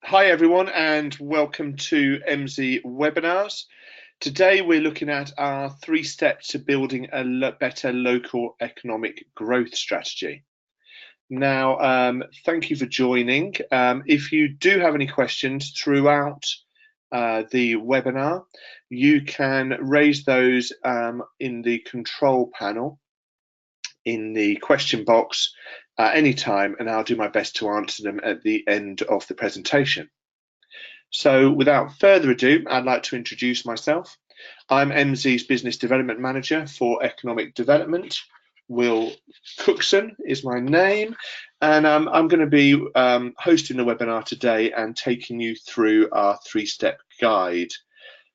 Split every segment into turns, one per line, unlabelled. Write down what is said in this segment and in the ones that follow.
Hi everyone and welcome to MZ Webinars. Today we're looking at our 3 steps to building a better local economic growth strategy. Now, thank you for joining. If you do have any questions throughout the webinar, you can raise those in the control panel in the question box anytime, and I'll do my best to answer them at the end of the presentation. So without further ado, I'd like to introduce myself. I'm MZ's Business Development Manager for Economic Development. Will Cookson is my name, and I'm going to be hosting the webinar today and taking you through our 3-step guide.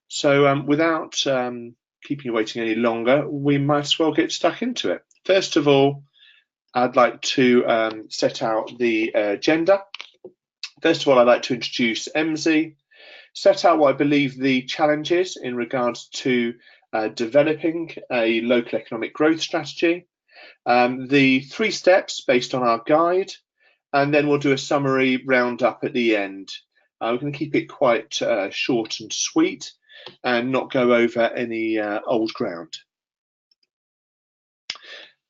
So without keeping you waiting any longer, we might as well get stuck into it. First of all, I'd like to set out the agenda. First of all, I'd like to introduce MZ, set out what I believe the challenge is in regards to developing a local economic growth strategy, the 3 steps based on our guide, and then we'll do a summary roundup at the end. We're going to keep it quite short and sweet and not go over any old ground.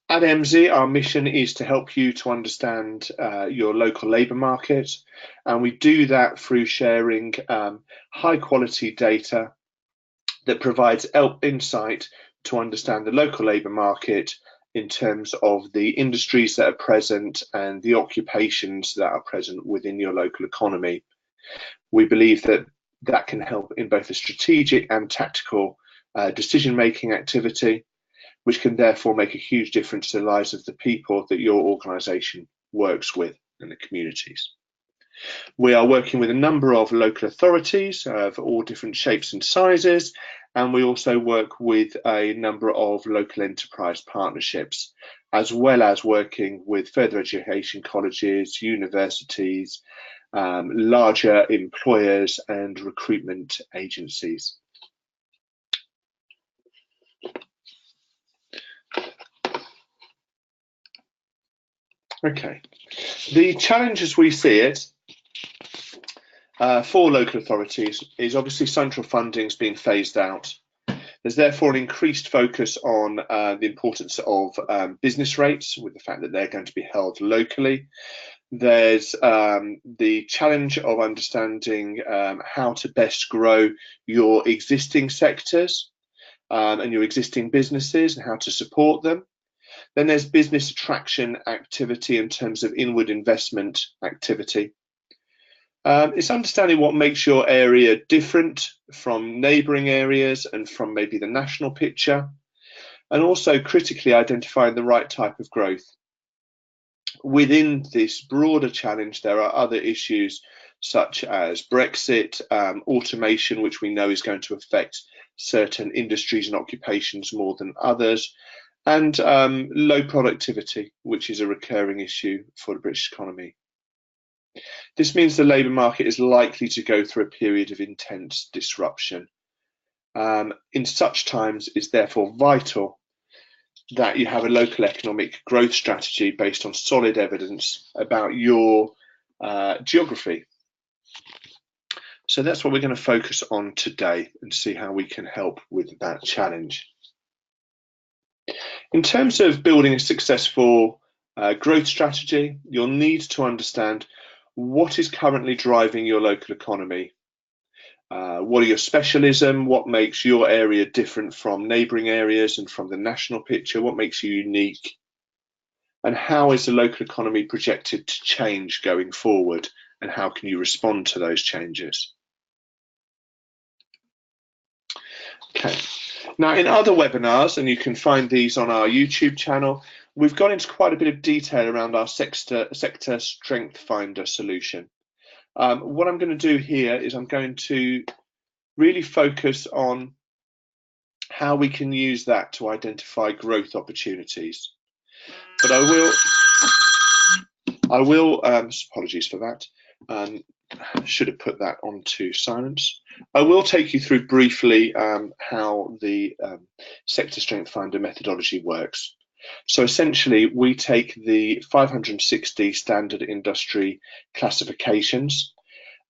At MZ, our mission is to help you to understand your local labour market, and we do that through sharing high quality data that provides insight to understand the local labour market in terms of the industries that are present and the occupations that are present within your local economy. We believe that that can help in both a strategic and tactical decision-making activity, which can therefore make a huge difference to the lives of the people that your organisation works with and the communities. We are working with a number of local authorities of all different shapes and sizes, and we also work with a number of local enterprise partnerships, as well as working with further education colleges, universities, larger employers and recruitment agencies. Okay, the challenge as we see it for local authorities is obviously central funding is being phased out. There's therefore an increased focus on the importance of business rates, with the fact that they're going to be held locally. There's the challenge of understanding how to best grow your existing sectors and your existing businesses and how to support them. Then there's business attraction activity in terms of inward investment activity. It's understanding what makes your area different from neighbouring areas and from maybe the national picture, and also critically identifying the right type of growth. Within this broader challenge, there are other issues such as Brexit, automation, which we know is going to affect certain industries and occupations more than others, and low productivity, which is a recurring issue for the British economy. This means the labour market is likely to go through a period of intense disruption. In such times, it's therefore vital that you have a local economic growth strategy based on solid evidence about your geography. So that's what we're going to focus on today and see how we can help with that challenge. In terms of building a successful growth strategy, you'll need to understand what is currently driving your local economy. What are your specialism? What makes your area different from neighbouring areas and from the national picture? What makes you unique? And how is the local economy projected to change going forward? And how can you respond to those changes? Okay. Now, in other webinars, and you can find these on our YouTube channel, we've gone into quite a bit of detail around our sector strength finder solution. What I'm going to do here is I'm going to really focus on how we can use that to identify growth opportunities. But I will apologies for that. Should have put that onto silence. I will take you through briefly how the sector strength finder methodology works. So essentially, we take the 560 standard industry classifications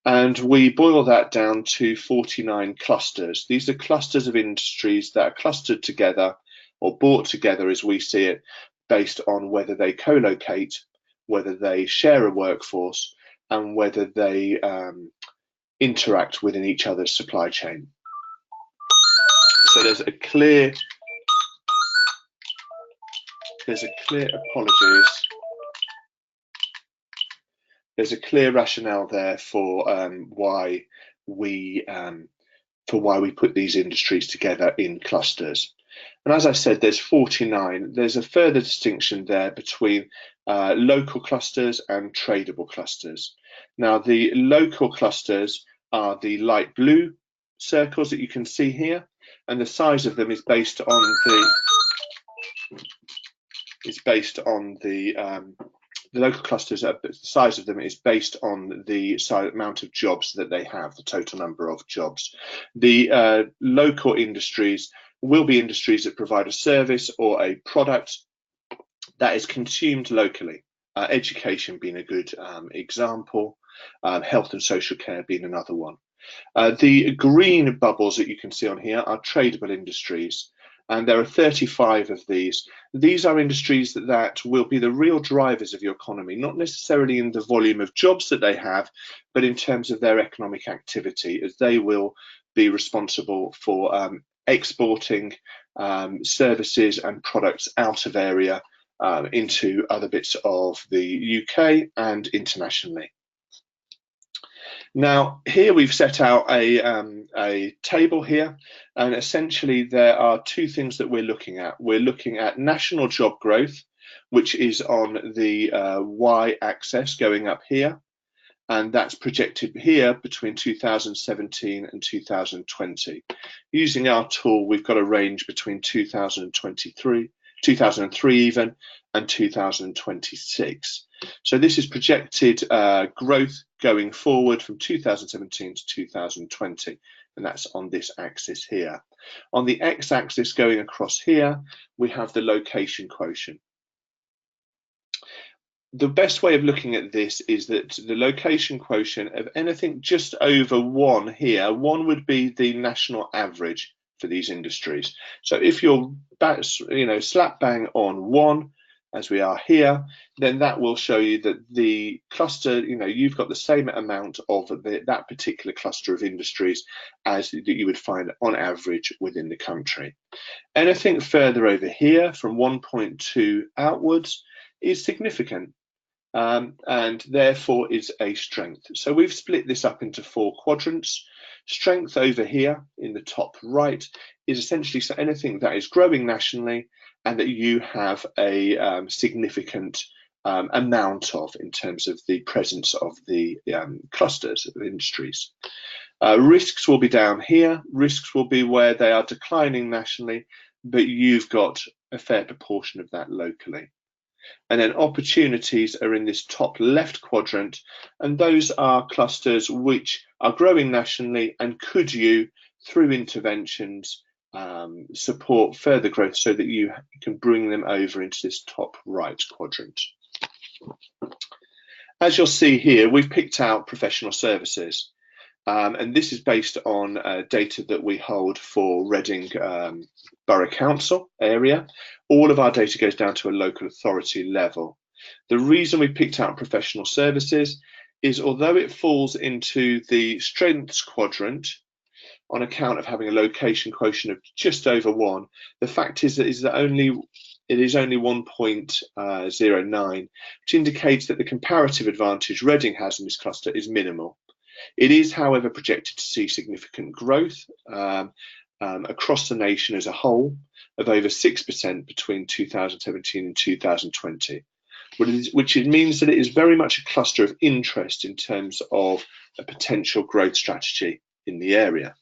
And we boil that down to 49 clusters. These are clusters of industries that are clustered together or brought together as we see it, based on whether they co-locate, whether they share a workforce, and whether they interact within each other's supply chain. So there's a clear rationale there for why we put these industries together in clusters. And as I said, there's 49. There's a further distinction there between local clusters and tradable clusters. Now, the local clusters are the light blue circles that you can see here, and the size of them is based on the local clusters. The size of them is based on the amount of jobs that they have, the total number of jobs. The local industries will be industries that provide a service or a product that is consumed locally. Education being a good example, health and social care being another one. The green bubbles that you can see on here are tradable industries, and there are 35 of these. These are industries that will be the real drivers of your economy, not necessarily in the volume of jobs that they have, but in terms of their economic activity, as they will be responsible for exporting services and products out of area into other bits of the UK and internationally. Now, here we've set out a table here, and essentially there are two things that we're looking at. We're looking at national job growth, which is on the y-axis going up here, and that's projected here between 2017 and 2020. Using our tool, we've got a range between 2003 even, and 2026. So this is projected growth going forward from 2017 to 2020, and that's on this axis here. On the x-axis going across here, we have the location quotient. The best way of looking at this is that the location quotient of anything just over 1 here, 1 would be the national average for these industries. So if you're slap bang on 1, as we are here, then that will show you that the cluster, you've got the same amount of that particular cluster of industries as that you would find on average within the country. Anything further over here from 1.2 outwards is significant. And therefore is a strength. So we've split this up into 4 quadrants. Strength over here in the top right is essentially anything that is growing nationally and that you have a significant amount of in terms of the presence of the clusters of industries. Risks will be down here. Risks will be where they are declining nationally, but you've got a fair proportion of that locally. And then opportunities are in this top left quadrant, and those are clusters which are growing nationally, and could you, through interventions, support further growth so that you can bring them over into this top right quadrant. As you'll see here, we've picked out professional services, and this is based on data that we hold for Reading Borough Council area. All of our data goes down to a local authority level. The reason we picked out professional services is, although it falls into the strengths quadrant on account of having a location quotient of just over 1, the fact is that it is only 1.09, which indicates that the comparative advantage Reading has in this cluster is minimal. It is, however, projected to see significant growth across the nation as a whole of over 6% between 2017 and 2020, which means that it is very much a cluster of interest in terms of a potential growth strategy in the area.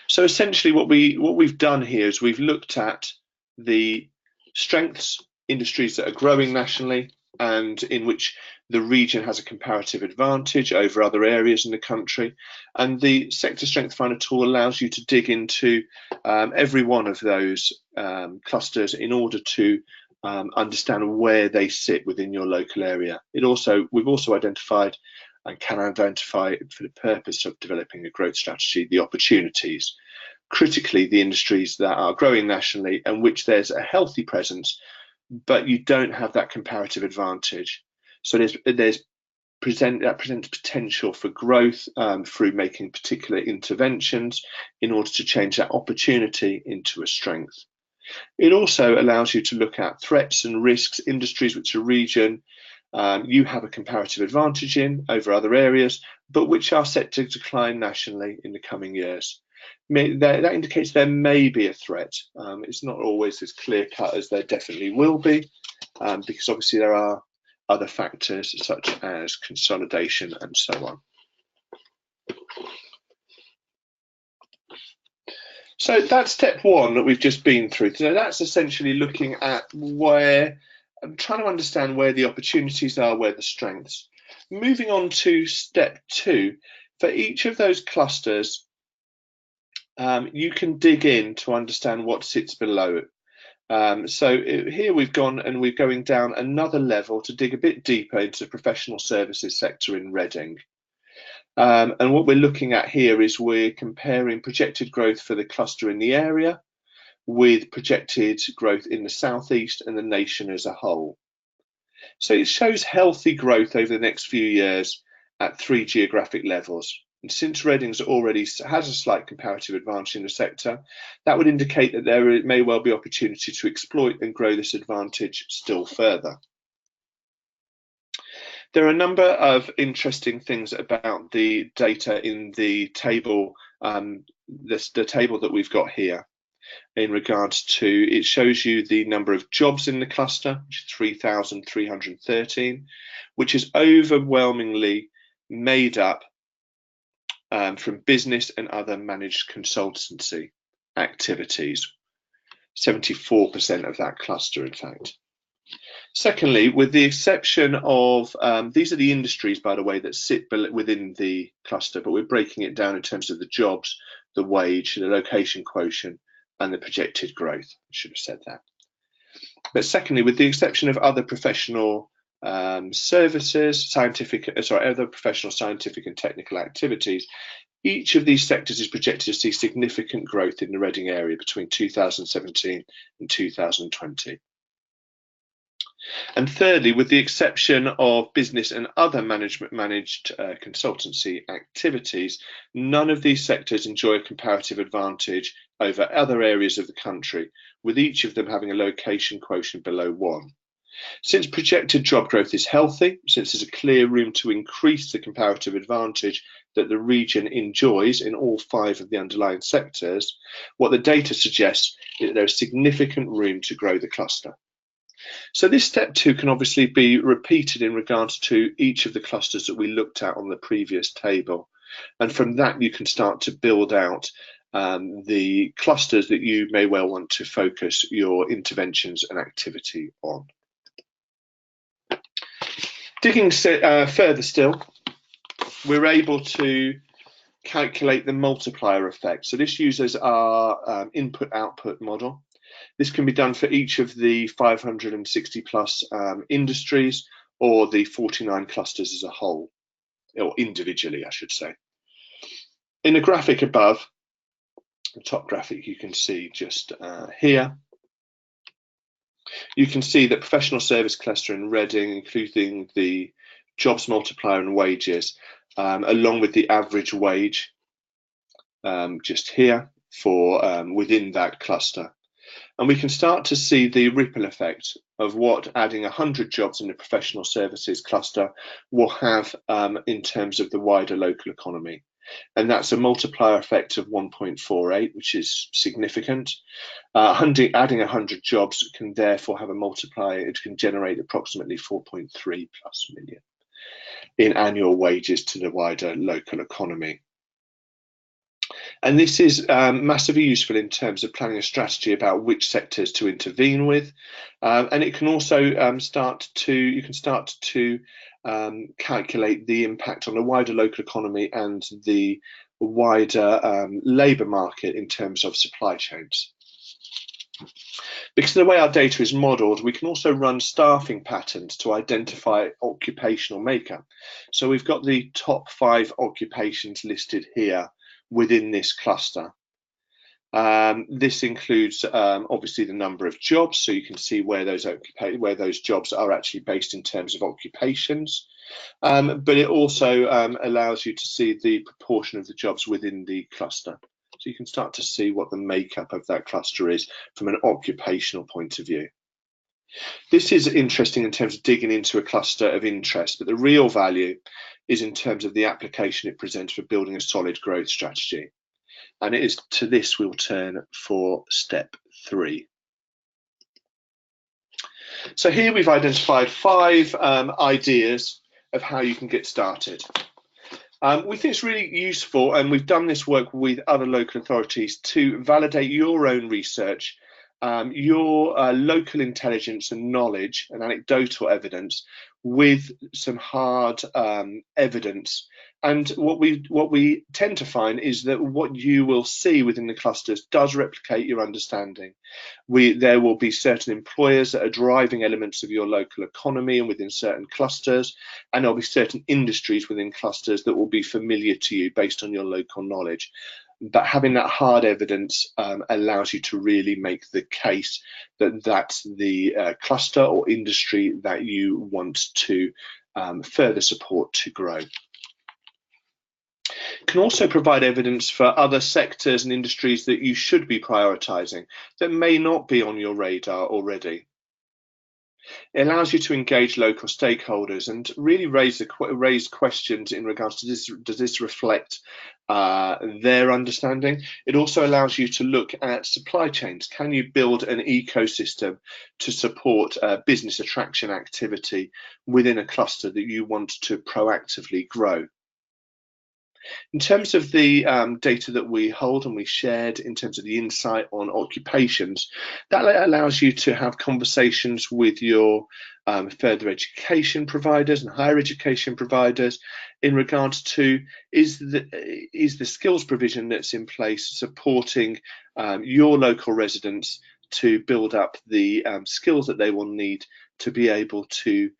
So essentially what we've done here is we've looked at the strengths industries that are growing nationally and in which the region has a comparative advantage over other areas in the country, and the sector strength finder tool allows you to dig into every one of those clusters in order to understand where they sit within your local area. We've also identified and can identify, for the purpose of developing a growth strategy, the opportunities. Critically, the industries that are growing nationally and which there's a healthy presence, but you don't have that comparative advantage. So that presents potential for growth through making particular interventions in order to change that opportunity into a strength. It also allows you to look at threats and risks, industries which a region you have a comparative advantage in over other areas, but which are set to decline nationally in the coming years. That indicates there may be a threat. It's not always as clear cut as there definitely will be, because obviously there are other factors such as consolidation and so on. So that's step one that we've just been through. So that's essentially looking at where, I'm trying to understand where the opportunities are, where the strengths. Moving on to step two, for each of those clusters, you can dig in to understand what sits below it. So here we've gone and we're going down another level to dig a bit deeper into the professional services sector in Reading. And what we're looking at here is we're comparing projected growth for the cluster in the area with projected growth in the southeast and the nation as a whole. So it shows healthy growth over the next few years at 3 geographic levels. And since Reading's already has a slight comparative advantage in the sector, that would indicate that there may well be opportunity to exploit and grow this advantage still further. There are a number of interesting things about the data in the table, the table that we've got here. In regards to, it shows you the number of jobs in the cluster, which is 3,313, which is overwhelmingly made up from business and other managed consultancy activities. 74% of that cluster, in fact. Secondly, with the exception of, these are the industries, by the way, that sit within the cluster, but we're breaking it down in terms of the jobs, the wage, the location quotient, and the projected growth. I should have said that. But secondly, with the exception of other professional services, other professional scientific and technical activities, each of these sectors is projected to see significant growth in the Reading area between 2017 and 2020. And thirdly, with the exception of business and other managed consultancy activities, none of these sectors enjoy a comparative advantage over other areas of the country, with each of them having a location quotient below 1. Since projected job growth is healthy, since there's a clear room to increase the comparative advantage that the region enjoys in all 5 of the underlying sectors, what the data suggests is that there is significant room to grow the cluster. So this step 2 can obviously be repeated in regards to each of the clusters that we looked at on the previous table. And from that, you can start to build out the clusters that you may well want to focus your interventions and activity on. Digging further still, we're able to calculate the multiplier effect. So this uses our input-output model. This can be done for each of the 560 plus industries or the 49 clusters as a whole, or individually, I should say. In the graphic above, the top graphic you can see just here, you can see that professional service cluster in Reading, including the jobs multiplier and wages, along with the average wage just here for within that cluster. And we can start to see the ripple effect of what adding 100 jobs in the professional services cluster will have in terms of the wider local economy. And that's a multiplier effect of 1.48, which is significant. Adding 100 jobs can therefore have a multiplier. It can generate approximately 4.3 plus million in annual wages to the wider local economy. And this is massively useful in terms of planning a strategy about which sectors to intervene with. And it can also you can start to calculate the impact on the wider local economy and the wider labour market in terms of supply chains. Because of the way our data is modelled, we can also run staffing patterns to identify occupational makeup. So we've got the top 5 occupations listed here within this cluster. This includes obviously the number of jobs, so you can see where those jobs are actually based in terms of occupations. But it also allows you to see the proportion of the jobs within the cluster. So you can start to see what the makeup of that cluster is from an occupational point of view. This is interesting in terms of digging into a cluster of interest, but the real value is in terms of the application it presents for building a solid growth strategy. And it is to this we'll turn for step 3. So here we've identified 5 ideas of how you can get started. We think it's really useful, and we've done this work with other local authorities to validate your own research, your local intelligence and knowledge and anecdotal evidence with some hard evidence. And what we tend to find is that what you will see within the clusters does replicate your understanding. There will be certain employers that are driving elements of your local economy and within certain clusters, and there'll be certain industries within clusters that will be familiar to you based on your local knowledge. But having that hard evidence allows you to really make the case that that's the cluster or industry that you want to further support to grow. Can also provide evidence for other sectors and industries that you should be prioritising that may not be on your radar already. It allows you to engage local stakeholders and really raise questions in regards to this. Does this reflect their understanding? It also allows you to look at supply chains. Can you build an ecosystem to support business attraction activity within a cluster that you want to proactively grow? In terms of the data that we hold and we shared in terms of the insight on occupations, that allows you to have conversations with your further education providers and higher education providers in regards to is the skills provision that's in place supporting your local residents to build up the skills that they will need to be able to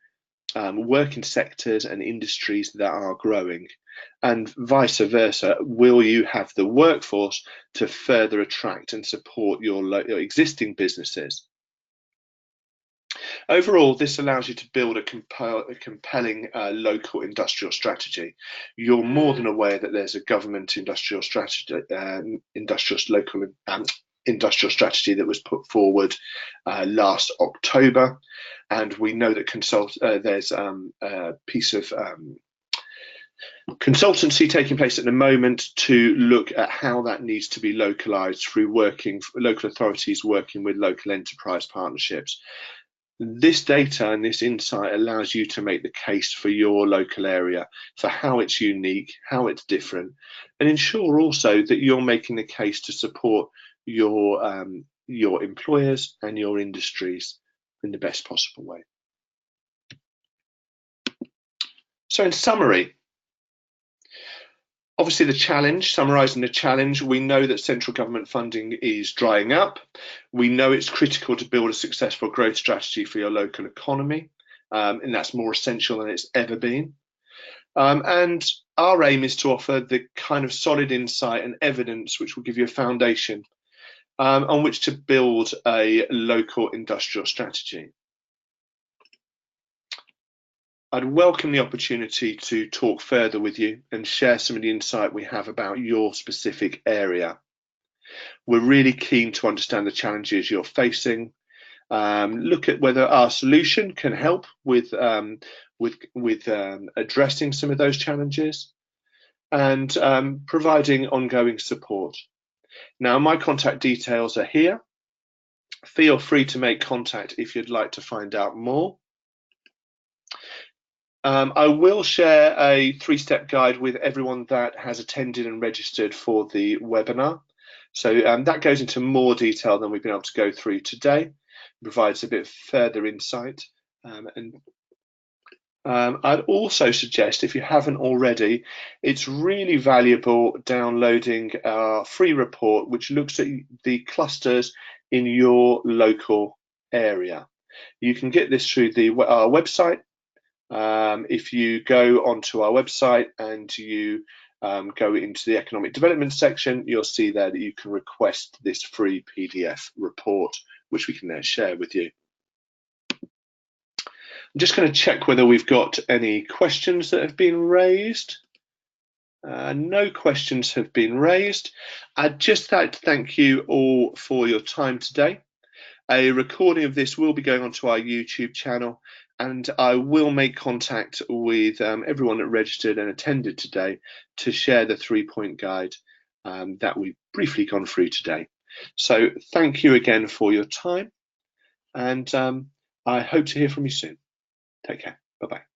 work in sectors and industries that are growing, and vice versa. Will you have the workforce to further attract and support your existing businesses? Overall, this allows you to build a compelling local industrial strategy. You're more than aware that there's a government industrial strategy, industrial strategy that was put forward last October, and we know that there's a piece of consultancy taking place at the moment to look at how that needs to be localized through local authorities working with local enterprise partnerships. This data and this insight allows you to make the case for your local area, for how it's unique, how it's different, and ensure also that you're making the case to support your employers and your industries in the best possible way. So in summary, obviously summarising the challenge, we know that central government funding is drying up. We know it's critical to build a successful growth strategy for your local economy, and that's more essential than it's ever been. And our aim is to offer the kind of solid insight and evidence which will give you a foundation on which to build a local industrial strategy. I'd welcome the opportunity to talk further with you and share some of the insight we have about your specific area. We're really keen to understand the challenges you're facing, look at whether our solution can help with addressing some of those challenges, and providing ongoing support. Now, my contact details are here. Feel free to make contact if you'd like to find out more. I will share a 3-step guide with everyone that has attended and registered for the webinar. So that goes into more detail than we've been able to go through today, provides a bit further insight. I'd also suggest, if you haven't already, it's really valuable downloading our free report, which looks at the clusters in your local area. You can get this through our website. If you go onto our website and you go into the economic development section, you'll see there that you can request this free PDF report, which we can now share with you. I'm just going to check whether we've got any questions that have been raised. No questions have been raised. I'd just like to thank you all for your time today. A recording of this will be going onto our YouTube channel, and I will make contact with everyone that registered and attended today to share the 3-point guide that we've briefly gone through today. So thank you again for your time, and I hope to hear from you soon. Take care. Bye-bye.